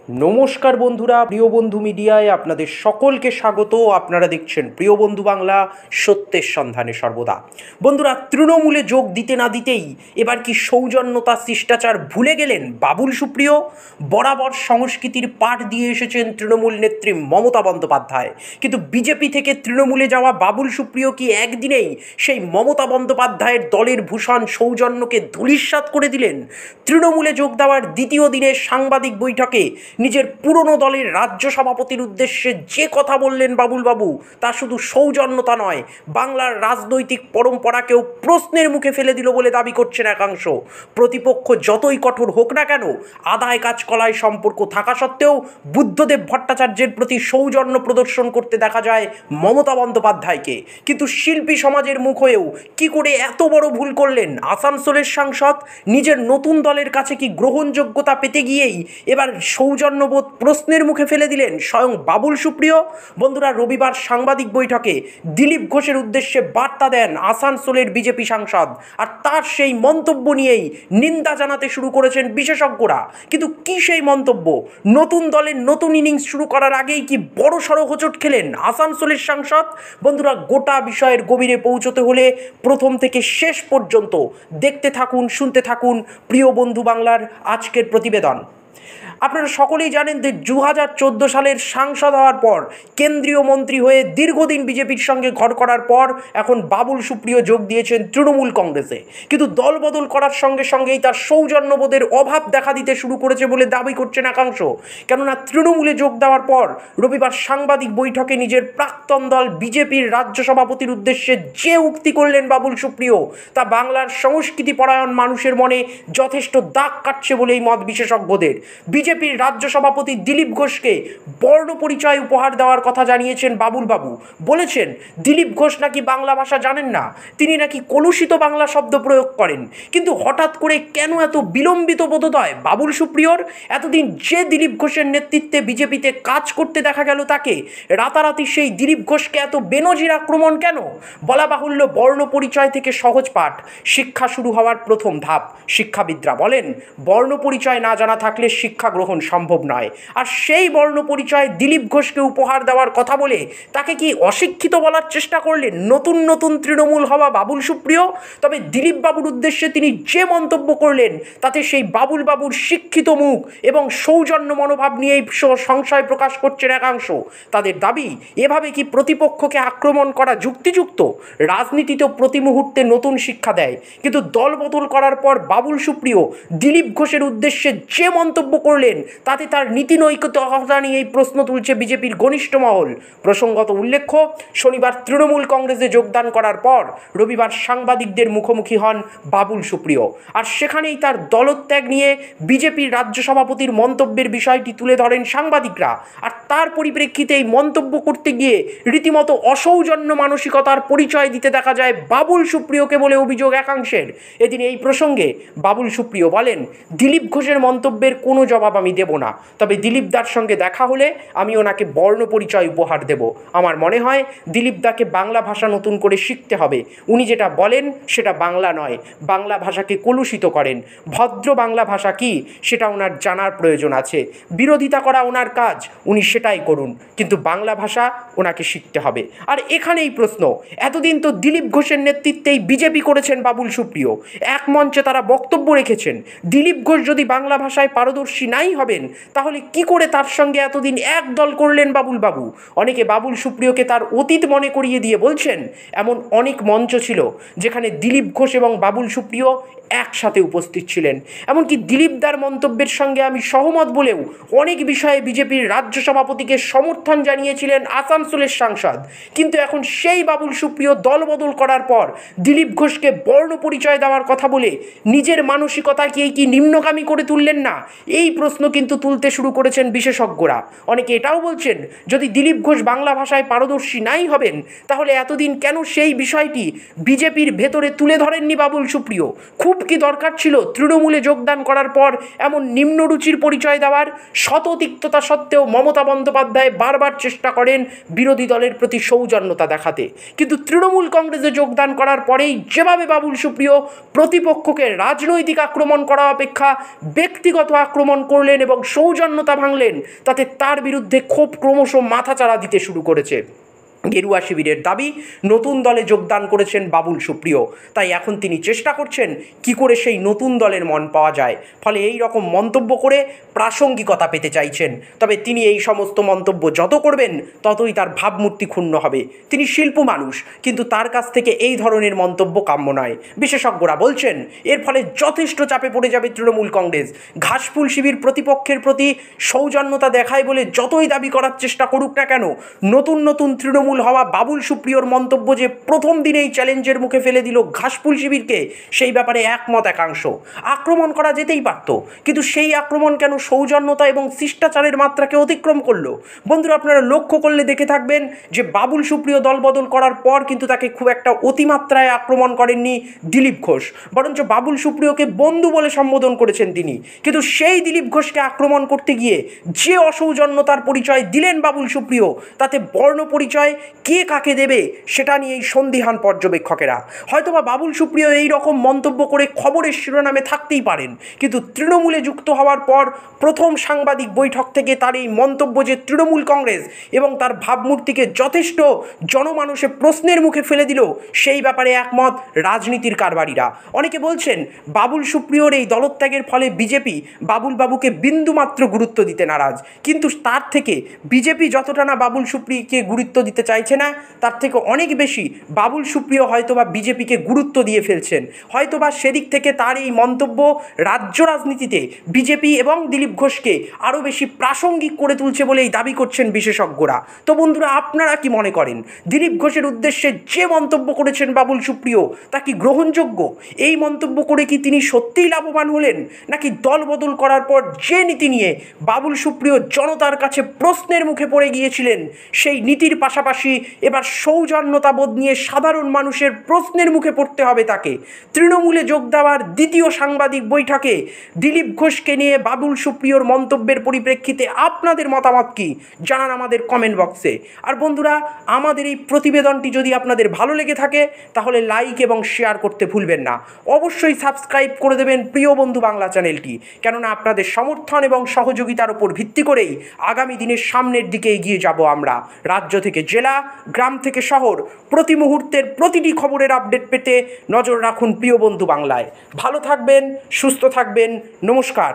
নমস্কার বন্ধুরা, প্রিয় বন্ধু মিডিয়ায় আপনাদের সকলকে স্বাগত। আপনারা দেখছেন প্রিয় বন্ধু বাংলা, সত্যের সন্ধানে সর্বদা। বন্ধুরা, তৃণমূলে যোগ দিতে না দিতেই এবার কি সৌজন্যতা শিষ্টাচার ভুলে গেলেন বাবুল সুপ্রিয়? বরাবর সংস্কৃতির পাঠ দিয়ে এসেছেন তৃণমূল নেত্রী মমতা বন্দ্যোপাধ্যায়, কিন্তু বিজেপি থেকে তৃণমূলে যাওয়া বাবুল সুপ্রিয় কি একদিনেই সেই মমতা বন্দ্যোপাধ্যায়ের দলের ভূষণ সৌজন্যকে ধূলিসাৎ করে দিলেন? তৃণমূলে যোগ দেওয়ার দ্বিতীয় দিনের সাংবাদিক বৈঠকে নিজের পুরনো দলের রাজ্য সভাপতির উদ্দেশ্যে যে কথা বললেন বাবুলবাবু, তা শুধু সৌজন্যতা নয়, বাংলার রাজনৈতিক পরম্পরাকেও প্রশ্নের মুখে ফেলে দিল বলে দাবি করছেন একাংশ। প্রতিপক্ষ যতই কঠোর হোক না কেন, আদায় কাজকলায় সম্পর্ক থাকা সত্ত্বেও বুদ্ধদেব ভট্টাচার্যের প্রতি সৌজন্য প্রদর্শন করতে দেখা যায় মমতা বন্দ্যোপাধ্যায়কে। কিন্তু শিল্পী সমাজের মুখ হয়েও কী করে এত বড় ভুল করলেন আসানসোলের সাংসদ? নিজের নতুন দলের কাছে কি গ্রহণযোগ্যতা পেতে গিয়েই এবার সৌজন্যবোধ প্রশ্নের মুখে ফেলে দিলেন স্বয়ং বাবুল সুপ্রিয়? বন্ধুরা, রবিবার সাংবাদিক বৈঠকে দিলীপ ঘোষের উদ্দেশ্যে বার্তা দেন আসানসোলের বিজেপি সাংসদ, আর তার সেই মন্তব্য নিয়েই নিন্দা জানাতে শুরু করেছেন বিশেষজ্ঞরা। কিন্তু কি সেই মন্তব্য? নতুন দলের নতুন ইনিংস শুরু করার আগেই কি বড়সড় হোঁচট খেলেন আসানসোলের সাংসদ? বন্ধুরা, গোটা বিষয়ের গভীরে পৌঁছতে হলে প্রথম থেকে শেষ পর্যন্ত দেখতে থাকুন, শুনতে থাকুন প্রিয় বন্ধু বাংলার আজকের প্রতিবেদন। আপনারা সকলেই জানেন যে 2014 সালের সাংসদ হওয়ার পর, কেন্দ্রীয় মন্ত্রী হয়ে দীর্ঘদিন বিজেপির সঙ্গে ঘর করার পর এখন বাবুল সুপ্রিয় যোগ দিয়েছেন তৃণমূল কংগ্রেসে। কিন্তু দল বদল করার সঙ্গে সঙ্গেই তার সৌজন্যবোধের অভাব দেখা দিতে শুরু করেছে বলে দাবি করছেন একাংশ। কেননা তৃণমূলে যোগ দেওয়ার পর রবিবার সাংবাদিক বৈঠকে নিজের প্রাক্তন দল বিজেপির রাজ্য সভাপতির উদ্দেশ্যে যে উক্তি করলেন বাবুল সুপ্রিয়, তা বাংলার সংস্কৃতিপরায়ণ মানুষের মনে যথেষ্ট দাগ কাটছে বলেই মত বিশেষজ্ঞদের। বিজেপির রাজ্য সভাপতি দিলীপ ঘোষকে বর্ণ পরিচয় উপহার দেওয়ার কথা জানিয়েছেন বাবুলবাবু। বলেছেন দিলীপ ঘোষ নাকি বাংলা ভাষা জানেন না, তিনি নাকি কলুষিত বাংলা শব্দ প্রয়োগ করেন। কিন্তু হঠাৎ করে কেন এত বিলম্বিত বোধোদয় বাবুল সুপ্রিয়র? এতদিন যে দিলীপ ঘোষের নেতৃত্বে বিজেপিতে কাজ করতে দেখা গেল তাকে, রাতারাতি সেই দিলীপ ঘোষকে এত বেনজির আক্রমণ কেন? বলা বাহুল্য, বর্ণ পরিচয় থেকে সহজ পাঠ, শিক্ষা শুরু হওয়ার প্রথম ধাপ। শিক্ষাবিদরা বলেন, বর্ণ পরিচয় না জানা থাকলে শিক্ষা গ্রহণ সম্ভব নয়। আর সেই বর্ণ পরিচয় দিলীপ ঘোষকে উপহার দেওয়ার কথা বলে তাকে কি অশিক্ষিত বলার চেষ্টা করলেন নতুন নতুন তৃণমূল হওয়া বাবুল সুপ্রিয়? তবে দিলীপ বাবুর উদ্দেশ্যে তিনি যে মন্তব্য করলেন, তাতে সেই বাবুল বাবুর শিক্ষিত মুখ এবং সৌজন্য মনোভাব নিয়েই সংশয় প্রকাশ করছেন একাংশ। তাদের দাবি, এভাবে কি প্রতিপক্ষকে আক্রমণ করা যুক্তিযুক্ত? রাজনীতিতে প্রতি মুহূর্তে নতুন শিক্ষা দেয়, কিন্তু দল বদল করার পর বাবুল সুপ্রিয় দিলীপ ঘোষের উদ্দেশ্যে যে মন্তব্য করলেন, তাতে তার নীতি নৈতিকতা নিয়ে এই প্রশ্ন তুলছে বিজেপির ঘনিষ্ঠ মহল। প্রসঙ্গত উল্লেখ্য, শনিবার তৃণমূল কংগ্রেসে যোগদান করার পর রবিবার সাংবাদিকদের মুখোমুখি হন বাবুল সুপ্রিয়, আর সেখানেই তার দলত্যাগ নিয়ে বিজেপির রাজ্য সভাপতির মন্তব্যের বিষয়টি তুলে ধরেন সাংবাদিকরা। আর তার পরিপ্রেক্ষিতে এই মন্তব্য করতে গিয়ে রীতিমতো অসৌজন্য মানসিকতার পরিচয় দিতে দেখা যায় বাবুল সুপ্রিয়কে বলে অভিযোগ একাংশের। এদিন এই প্রসঙ্গে বাবুল সুপ্রিয় বলেন, দিলীপ ঘোষের মন্তব্যের কোনো জবাব আমি দেব না, তবে দিলীপদার সঙ্গে দেখা হলে আমি ওনাকে বর্ণ পরিচয় উপহার দেব। আমার মনে হয় দিলীপদাকে বাংলা ভাষা নতুন করে শিখতে হবে। উনি যেটা বলেন সেটা বাংলা নয়, বাংলা ভাষাকে কলুষিত করেন। ভদ্র বাংলা ভাষা কি সেটা ওনার জানার প্রয়োজন আছে। বিরোধিতা করা ওনার কাজ, উনি সেটাই করুন, কিন্তু বাংলা ভাষা ওনাকে শিখতে হবে। আর এখানেই প্রশ্ন, এতদিন তো দিলীপ ঘোষের নেতৃত্বেই বিজেপি করেছেন বাবুল সুপ্রিয়, এক মঞ্চে তারা বক্তব্য রেখেছেন। দিলীপ ঘোষ যদি বাংলা ভাষায় পারদর্শী নাই হবেন, তাহলে কি করে তার সঙ্গে এতদিন এক দল করলেন বাবুল বাবু? অনেকে বাবুল সুপ্রিয়কে তার অতীত মনে করিয়ে দিয়ে বলছেন, এমন অনেক মঞ্চ ছিল যেখানে দিলীপ ঘোষ এবং বাবুল সুপ্রিয় একসাথে উপস্থিত ছিলেন। এমনকি দিলীপদার মন্তব্যের সঙ্গে আমি সহমত বলেও অনেক বিষয়ে বিজেপির রাজ্য সভাপতিকে সমর্থন জানিয়েছিলেন আসানসোলের সাংসদ। কিন্তু এখন সেই বাবুল সুপ্রিয় দলবদল করার পর দিলীপ ঘোষকে বর্ণ পরিচয় দেওয়ার কথা বলে নিজের মানসিকতাকে কি নিম্নগামী করে তুললেন না? এই প্রশ্ন কিন্তু তুলতে শুরু করেছেন বিশেষজ্ঞরা। অনেকে এটাও বলছেন, যদি দিলীপ ঘোষ বাংলা ভাষায় পারদর্শী নাই হবেন, তাহলে এতদিন কেন সেই বিষয়টি বিজেপির ভেতরে তুলে ধরেননি বাবুল সুপ্রিয়? খুব কি দরকার ছিল তৃণমূলে যোগদান করার পর এমন নিম্নরুচির পরিচয় দেওয়ার? শত তিক্ততা সত্ত্বেও মমতা বন্দ্যোপাধ্যায় বারবার চেষ্টা করেন বিরোধী দলের প্রতি সৌজন্যতা দেখাতে, কিন্তু তৃণমূল কংগ্রেসে যোগদান করার পরেই যেভাবে বাবুল সুপ্রিয় প্রতিপক্ষকে রাজনৈতিক আক্রমণ করা অপেক্ষা ব্যক্তিগত আক্রমণ করলেন এবং সৌজন্যতা ভাঙলেন, তাতে তার বিরুদ্ধে ক্ষোভ ক্রমশ মাথাচাড়া দিতে শুরু করেছে। গেরুয়া শিবিরের দাবি, নতুন দলে যোগদান করেছেন বাবুল সুপ্রিয়, তাই এখন তিনি চেষ্টা করছেন কি করে সেই নতুন দলের মন পাওয়া যায়, ফলে এই রকম মন্তব্য করে প্রাসঙ্গিকতা পেতে চাইছেন। তবে তিনি এই সমস্ত মন্তব্য যত করবেন ততই তার ভাবমূর্তি ক্ষুণ্ণ হবে। তিনি শিল্প মানুষ, কিন্তু তার কাছ থেকে এই ধরনের মন্তব্য কাম্য নয়। বিশেষজ্ঞরা বলছেন এর ফলে যথেষ্ট চাপে পড়ে যাবে তৃণমূল কংগ্রেস। ঘাসফুল শিবির প্রতিপক্ষের প্রতি সৌজন্যতা দেখায় বলে যতই দাবি করার চেষ্টা করুক না কেন, নতুন নতুন তৃণমূল হওয়া বাবুল সুপ্রিয়র মন্তব্য যে প্রথম দিনেই চ্যালেঞ্জের মুখে ফেলে দিল ঘাসফুল শিবিরকে, সেই ব্যাপারে একমত একাংশ। আক্রমণ করা যেতেই পারত, কিন্তু সেই আক্রমণ কেন সৌজন্যতা এবং শিষ্টাচারের মাত্রাকে অতিক্রম করলো? বন্ধুরা, আপনারা লক্ষ্য করলে দেখে থাকবেন যে বাবুল সুপ্রিয় দলবদল করার পর কিন্তু তাকে খুব একটা অতিমাত্রায় আক্রমণ করেননি দিলীপ ঘোষ, বরঞ্চ বাবুল সুপ্রিয়কে বন্ধু বলে সম্বোধন করেছেন তিনি। কিন্তু সেই দিলীপ ঘোষকে আক্রমণ করতে গিয়ে যে অসৌজন্যতার পরিচয় দিলেন বাবুল সুপ্রিয়, তাতে বর্ণ পরিচয় কে কাকে দেবে সেটা নিয়েই সন্দিহান পর্যবেক্ষকেরা। হয়তোবা বাবুল সুপ্রিয় এই রকম মন্তব্য করে খবরের শিরোনামে থাকতেই পারেন, কিন্তু তৃণমূলে যুক্ত হওয়ার পর প্রথম সাংবাদিক বৈঠক থেকে তার এই মন্তব্য যে তৃণমূল কংগ্রেস এবং তার ভাবমূর্তিকে যথেষ্ট জনমানুষে প্রশ্নের মুখে ফেলে দিল, সেই ব্যাপারে একমত রাজনীতির কারবারিরা। অনেকে বলছেন বাবুল সুপ্রিয়র এই দলত্যাগের ফলে বিজেপি বাবুল বাবুকে বিন্দুমাত্র গুরুত্ব দিতে নারাজ, কিন্তু তার থেকে বিজেপি যতটা না বাবুল সুপ্রিয়কে গুরুত্ব দিতে চাইছে না, তার থেকে অনেক বেশি বাবুল সুপ্রিয় হয়তোবা বিজেপিকে গুরুত্ব দিয়ে ফেলছেন। হয়তোবা সেদিক থেকে তার এই মন্তব্য রাজ্য রাজনীতিতে বিজেপি এবং দিলীপ ঘোষকে আরও বেশি প্রাসঙ্গিক করে তুলছে বলেই দাবি করছেন বিশেষজ্ঞরা। তো বন্ধুরা, আপনারা কি মনে করেন দিলীপ ঘোষের উদ্দেশ্যে যে মন্তব্য করেছেন বাবুল সুপ্রিয় তা কি গ্রহণযোগ্য? এই মন্তব্য করে কি তিনি সত্যিই লাভবান হলেন, নাকি দল বদল করার পর যে নীতি নিয়ে বাবুল সুপ্রিয় জনতার কাছে প্রশ্নের মুখে পড়ে গিয়েছিলেন, সেই নীতির পাশাপাশি এবার সৌজন্যতাবোধ নিয়ে সাধারণ মানুষের প্রশ্নের মুখে পড়তে হবে তাকে? তৃণমূলে যোগ দেওয়ার দ্বিতীয় সাংবাদিক বৈঠকে দিলীপ ঘোষকে নিয়ে বাবুল সুপ্রিয়র মন্তব্যের পরিপ্রেক্ষিতে আপনাদের মতামত কি জানান আমাদের কমেন্ট বক্সে। আর বন্ধুরা, আমাদের এই প্রতিবেদনটি যদি আপনাদের ভালো লেগে থাকে তাহলে লাইক এবং শেয়ার করতে ভুলবেন না। অবশ্যই সাবস্ক্রাইব করে দেবেন প্রিয় বন্ধু বাংলা চ্যানেলটি, কেননা আপনাদের সমর্থন এবং সহযোগিতার উপর ভিত্তি করেই আগামী দিনের সামনের দিকে এগিয়ে যাব আমরা। রাজ্য থেকে জেলা, গ্রাম থেকে শহর, প্রতি মুহূর্তের প্রতিটি খবরের আপডেট পেতে নজর রাখুন প্রিয় বন্ধু বাংলায়। ভালো থাকবেন, সুস্থ থাকবেন, নমস্কার।